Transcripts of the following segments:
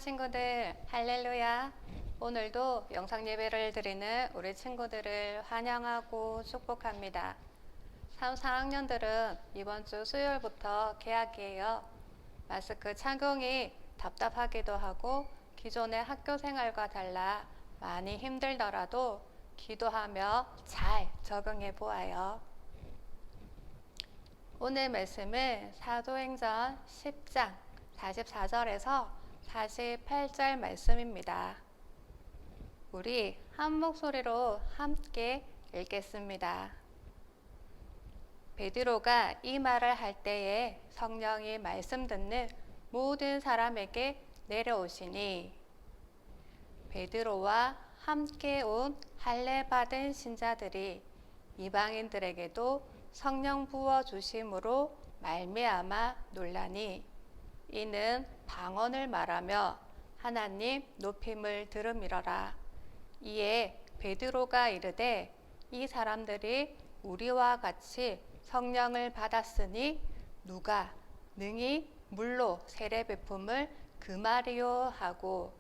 친구들, 할렐루야. 오늘도 영상 예배를 드리는 우리 친구들을 환영하고 축복합니다. 3, 4학년들은 이번 주 수요일부터 개학이에요. 마스크 착용이 답답하기도 하고 기존의 학교 생활과 달라 많이 힘들더라도 기도하며 잘 적응해 보아요. 오늘 말씀은 사도행전 10장 44절에서 48절 말씀입니다. 우리 한 목소리로 함께 읽겠습니다. 베드로가 이 말을 할 때에 성령이 말씀 듣는 모든 사람에게 내려오시니 베드로와 함께 온 할례 받은 신자들이 이방인들에게도 성령 부어 주심으로 말미암아 놀라니 이는 방언을 말하며 하나님 높임을 들음이러라. 이에 베드로가 이르되 이 사람들이 우리와 같이 성령을 받았으니 누가 능히 물로 세례 베품을 금하리요 하고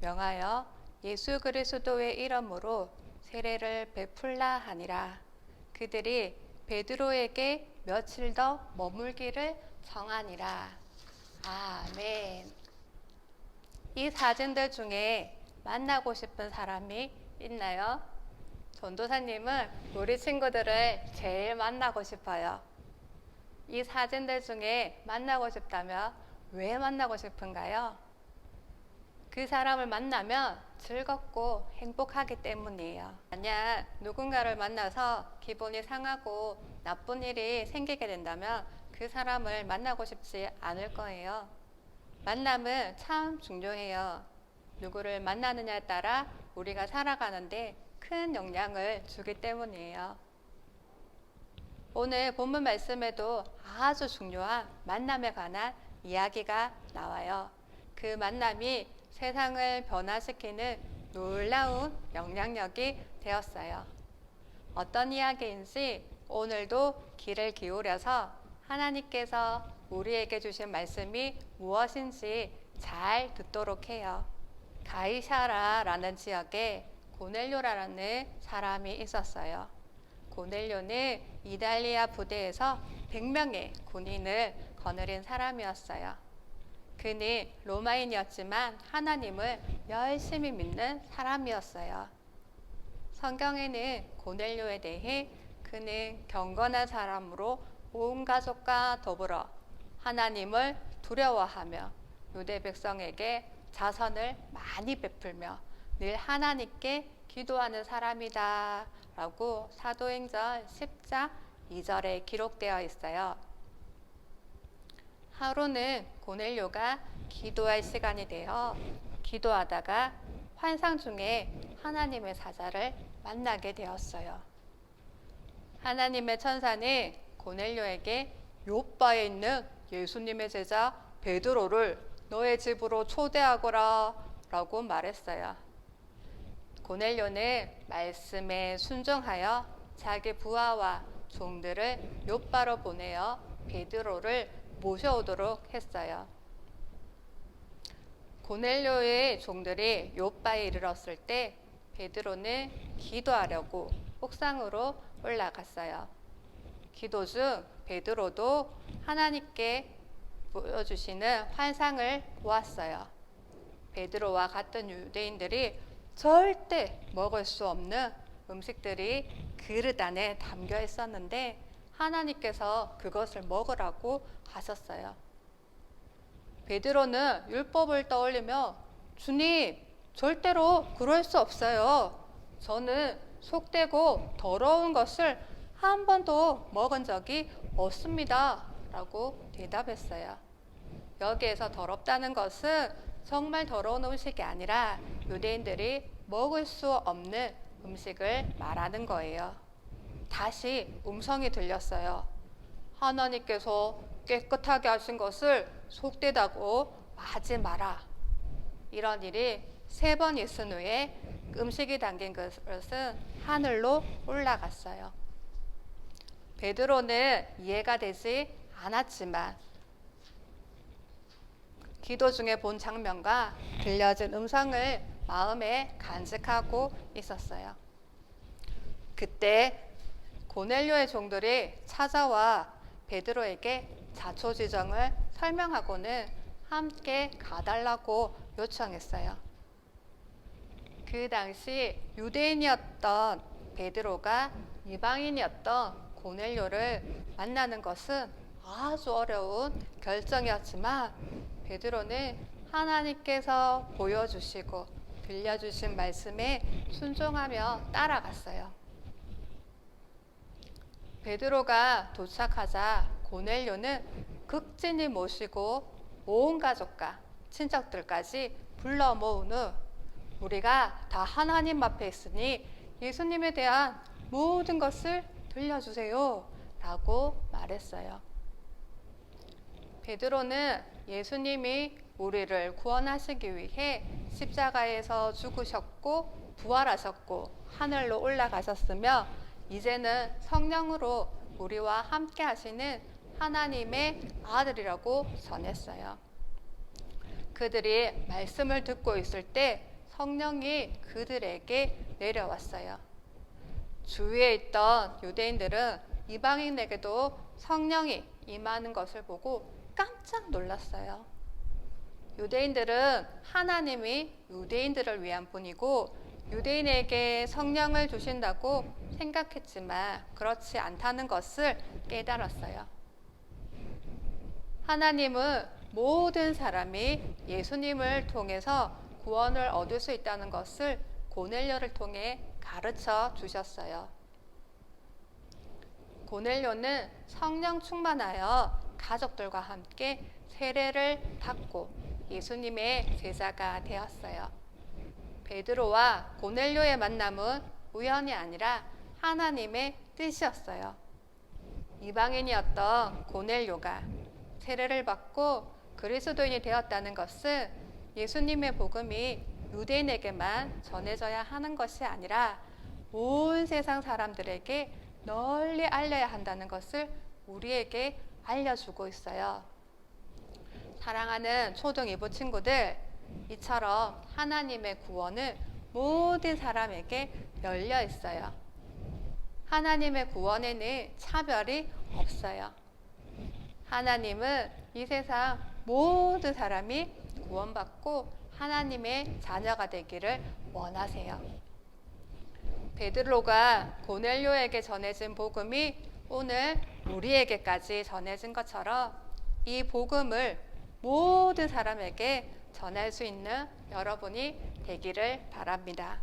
명하여 예수 그리스도의 이름으로 세례를 베풀라 하니라. 그들이 베드로에게 며칠 더 머물기를 청하니라. 아멘. 이 사진들 중에 만나고 싶은 사람이 있나요? 전도사님은 우리 친구들을 제일 만나고 싶어요. 이 사진들 중에 만나고 싶다면 왜 만나고 싶은가요? 그 사람을 만나면 즐겁고 행복하기 때문이에요. 만약 누군가를 만나서 기분이 상하고 나쁜 일이 생기게 된다면 그 사람을 만나고 싶지 않을 거예요. 만남은 참 중요해요. 누구를 만나느냐에 따라 우리가 살아가는데 큰 영향을 주기 때문이에요. 오늘 본문 말씀에도 아주 중요한 만남에 관한 이야기가 나와요. 그 만남이 세상을 변화시키는 놀라운 영향력이 되었어요. 어떤 이야기인지 오늘도 귀를 기울여서 하나님께서 우리에게 주신 말씀이 무엇인지 잘 듣도록 해요. 가이사라라는 지역에 고넬료라는 사람이 있었어요. 고넬료는 이달리아 부대에서 100명의 군인을 거느린 사람이었어요. 그는 로마인이었지만 하나님을 열심히 믿는 사람이었어요. 성경에는 고넬료에 대해 그는 경건한 사람으로 온 가족과 더불어 하나님을 두려워하며 유대 백성에게 자선을 많이 베풀며 늘 하나님께 기도하는 사람이다 라고 사도행전 10장 2절에 기록되어 있어요. 하루는 고넬료가 기도할 시간이 되어 기도하다가 환상 중에 하나님의 사자를 만나게 되었어요. 하나님의 천사는 고넬료에게 요바에 있는 예수님의 제자 베드로를 너의 집으로 초대하거라 라고 말했어요. 고넬료는 말씀에 순종하여 자기 부하와 종들을 요바로 보내어 베드로를 모셔오도록 했어요. 고넬료의 종들이 요바에 이르렀을 때 베드로는 기도하려고 옥상으로 올라갔어요. 기도 중 베드로도 하나님께 보여주시는 환상을 보았어요. 베드로와 같은 유대인들이 절대 먹을 수 없는 음식들이 그릇 안에 담겨 있었는데 하나님께서 그것을 먹으라고 하셨어요. 베드로는 율법을 떠올리며 주님, 절대로 그럴 수 없어요. 저는 속되고 더러운 것을 한 번도 먹은 적이 없습니다. 라고 대답했어요. 여기에서 더럽다는 것은 정말 더러운 음식이 아니라 유대인들이 먹을 수 없는 음식을 말하는 거예요. 다시 음성이 들렸어요. 하나님께서 깨끗하게 하신 것을 속되다고 하지 마라. 이런 일이 3번 있은 후에 음식이 담긴 것은 하늘로 올라갔어요. 베드로는 이해가 되지 않았지만 기도 중에 본 장면과 들려진 음성을 마음에 간직하고 있었어요. 그때 고넬료의 종들이 찾아와 베드로에게 자초지정을 설명하고는 함께 가달라고 요청했어요. 그 당시 유대인이었던 베드로가 이방인이었던 고넬료를 만나는 것은 아주 어려운 결정이었지만 베드로는 하나님께서 보여주시고 들려주신 말씀에 순종하며 따라갔어요. 베드로가 도착하자 고넬료는 극진히 모시고 온 가족과 친척들까지 불러 모은 후 우리가 다 하나님 앞에 있으니 예수님에 대한 모든 것을 들려주세요 라고 말했어요. 베드로는 예수님이 우리를 구원하시기 위해 십자가에서 죽으셨고 부활하셨고 하늘로 올라가셨으며 이제는 성령으로 우리와 함께 하시는 하나님의 아들이라고 전했어요. 그들이 말씀을 듣고 있을 때 성령이 그들에게 내려왔어요. 주위에 있던 유대인들은 이방인에게도 성령이 임하는 것을 보고 깜짝 놀랐어요. 유대인들은 하나님이 유대인들을 위한 분이고 유대인에게 성령을 주신다고 생각했지만 그렇지 않다는 것을 깨달았어요. 하나님은 모든 사람이 예수님을 통해서 구원을 얻을 수 있다는 것을 고넬료를 통해 가르쳐 주셨어요. 고넬료는 성령 충만하여 가족들과 함께 세례를 받고 예수님의 제자가 되었어요. 베드로와 고넬료의 만남은 우연이 아니라 하나님의 뜻이었어요. 이방인이었던 고넬료가 세례를 받고 그리스도인이 되었다는 것은 예수님의 복음이 유대인에게만 전해져야 하는 것이 아니라 온 세상 사람들에게 널리 알려야 한다는 것을 우리에게 알려주고 있어요. 사랑하는 초등 2부 친구들, 이처럼 하나님의 구원은 모든 사람에게 열려 있어요. 하나님의 구원에는 차별이 없어요. 하나님은 이 세상 모든 사람이 구원받고 하나님의 자녀가 되기를 원하세요. 베드로가 고넬료에게 전해진 복음이 오늘 우리에게까지 전해진 것처럼 이 복음을 모든 사람에게 전할 수 있는 여러분이 되기를 바랍니다.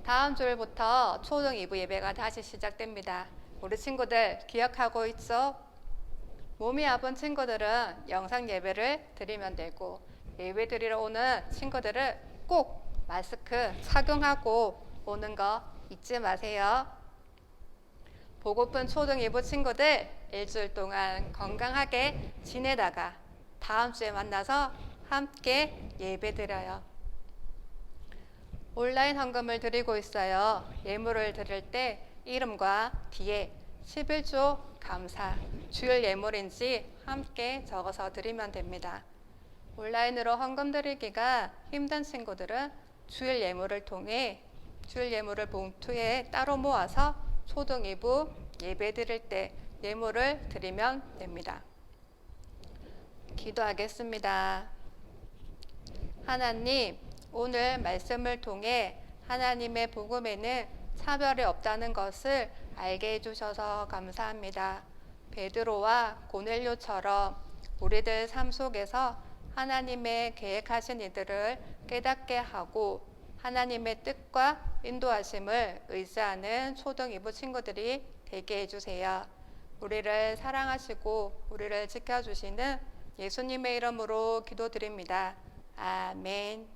다음 주일부터 초등 2부 예배가 다시 시작됩니다. 우리 친구들 기억하고 있죠? 몸이 아픈 친구들은 영상 예배를 드리면 되고 예배 드리러 오는 친구들은 꼭 마스크 착용하고 오는 거 잊지 마세요. 보고픈 초등 2부 친구들 일주일 동안 건강하게 지내다가 다음 주에 만나서 함께 예배 드려요. 온라인 헌금을 드리고 있어요. 예물을 드릴 때 이름과 뒤에 11조 감사, 주일 예물인지 함께 적어서 드리면 됩니다. 온라인으로 헌금 드리기가 힘든 친구들은 주일 예물을 통해 주일 예물을 봉투에 따로 모아서 초등 2부 예배 드릴 때 예물을 드리면 됩니다. 기도하겠습니다. 하나님, 오늘 말씀을 통해 하나님의 복음에는 차별이 없다는 것을 알게 해주셔서 감사합니다. 베드로와 고넬료처럼 우리들 삶 속에서 하나님의 계획하신 이들을 깨닫게 하고 하나님의 뜻과 인도하심을 의지하는 초등 2부 친구들이 되게 해주세요. 우리를 사랑하시고 우리를 지켜주시는 예수님의 이름으로 기도드립니다. 아멘.